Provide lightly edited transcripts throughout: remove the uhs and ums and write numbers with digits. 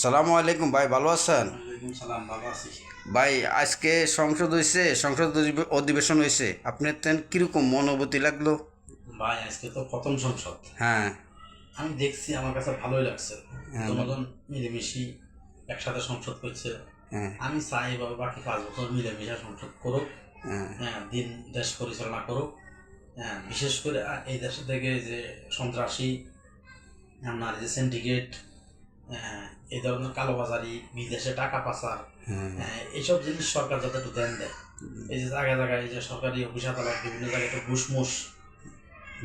সালামু আলাইকুম ভাই, ভালো আছেন? ওয়ালাইকুম সালাম, ভালো আছি। ভাই আজকে সংসদ হয়েছে, সংসদ অধিবেশন হয়েছে, আপনার তেন কীরকম অনুভূতি লাগলো? ভাই আজকে তো প্রথম সংসদ। হ্যাঁ আমি দেখছি, আমার কাছে ভালোই লাগছে। হ্যাঁ জনগণ মিলেমিশি একসাথে সংসদ করছে। হ্যাঁ আমি চাই এভাবে বাকি 5 বছর মিলেমিশে সংসদ করুক। হ্যাঁ হ্যাঁ, দিন দেশ পরিচালনা করুক। হ্যাঁ, বিশেষ করে এই দেশ থেকে যে সন্ত্রাসী, আপনার যে সিন্ডিকেট, এই ধরনের কালোবাজারি, বিদেশে টাকা পাচার, এইসব জিনিস সরকার যাতে একটু ধ্যান দেয়। এই যে জায়গায় জায়গায় এই যে সরকারি অফিস আদালত বিভিন্ন জায়গায় একটু ঘুষমুষ,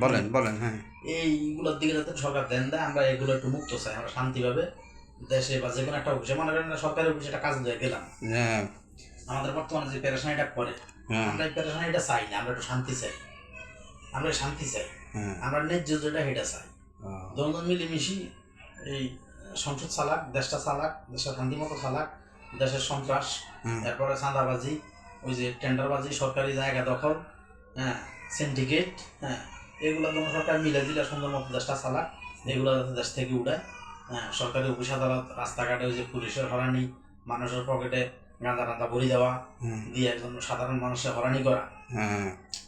বলেন বলেন। হ্যাঁ এইগুলোর দিকে যাতে সরকার ধ্যান দেয়। আমরা এগুলো একটু মুক্ত চাই, আমরা শান্তিভাবে দেশে বা যে কোনো একটা অফিসে, মনে করেন সরকারি অফিসে একটা কাজ দিয়ে গেলাম, হ্যাঁ আমাদের বর্তমানে যে পেরেশানিটা করে, আমরা এই পেরেশানিটা চাই না। আমরা একটু শান্তি চাই, আমরা শান্তি চাই, হ্যাঁ আমরা ন্যায্য যেটা সেটা চাই। জনগণ মিলেমিশি এই সংসদ চালাক, দেশটা চালাক, দেশের শান্তি মতো চালাক। দেশের সন্ত্রাস, এরপরে চাঁদাবাজি, ওই যে টেন্ডারবাজি, সরকারি জায়গা দখল, হ্যাঁ, সিন্ডিকেট, হ্যাঁ, এগুলো যেন সরকার মিলে দিলে সুন্দর মতো দেশটা চালাক। এগুলো যাতে দেশ থেকে উঠায়। হ্যাঁ, সরকারি অফিস আদালত, রাস্তাঘাটে ওই যে পুলিশের হরানি, মানুষের পকেটে গাঁদা গাঁদা ভরি দেওয়া দিয়ে একজন সাধারণ মানুষের হরানি করা,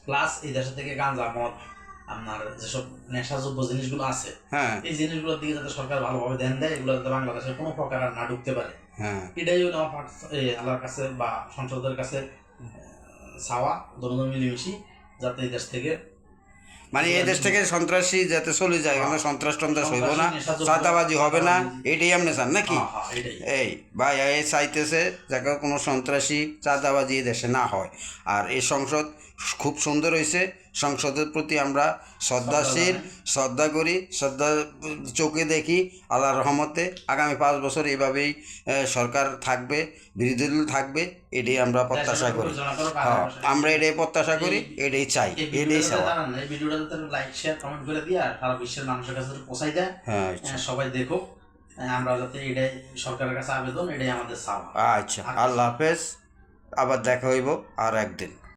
প্লাস এই দেশের থেকে গাঁজা, মদ, আপনার যেসব নেশাযোগ্য জিনিসগুলো আছে, এই জিনিসগুলোর দিকে যাতে সরকার ভালোভাবে ধ্যান দেয়, এগুলো যাতে বাংলাদেশের কোনো প্রকার আর না ঢুকতে পারে। এটাই হলো আমার আল্লাহর কাছে বা সংসদের কাছে চাওয়া, জনগণ মিলেমিশি যাতে এই দেশ থেকে, মানে এই দেশ থেকে সন্ত্রাসী যাতে চলে যায়, কোনো সন্ত্রাস টন্ত্রাস হইব না, চাঁদাবাজি হবে না, এটাই আপনি চান নাকি? এই ভাই এই চাইতেছে যাকে কোনো সন্ত্রাসী চাঁদাবাজি এই দেশে না হয়। আর এই সংসদ খুব সুন্দর হয়েছে। সংসদের প্রতি আমরা শ্রদ্ধাশীল, শ্রদ্ধা করি, শ্রদ্ধা চোখে দেখি। আল্লাহর রহমতে আগামী 5 বছর এইভাবেই সরকার থাকবে, বিরোধী দল থাকবে, এটাই আমরা প্রত্যাশা করি। হ্যাঁ, আমরা এটাই প্রত্যাশা করি, এটাই চাই, এটাই চাওয়া। এই ভিডিওটা লাইক, শেয়ার, কমেন্ট করে দিয়ে আর সারা বিশ্বের মানুষের কাছে পৌঁছাই দেয়। সবাই দেখুক, আমরা যাতে এটাই সরকারের কাছে আবেদন, এটাই আমাদের চাওয়া। আচ্ছা, আল্লাহ হাফেজ, আবার দেখা হইব আর একদিন।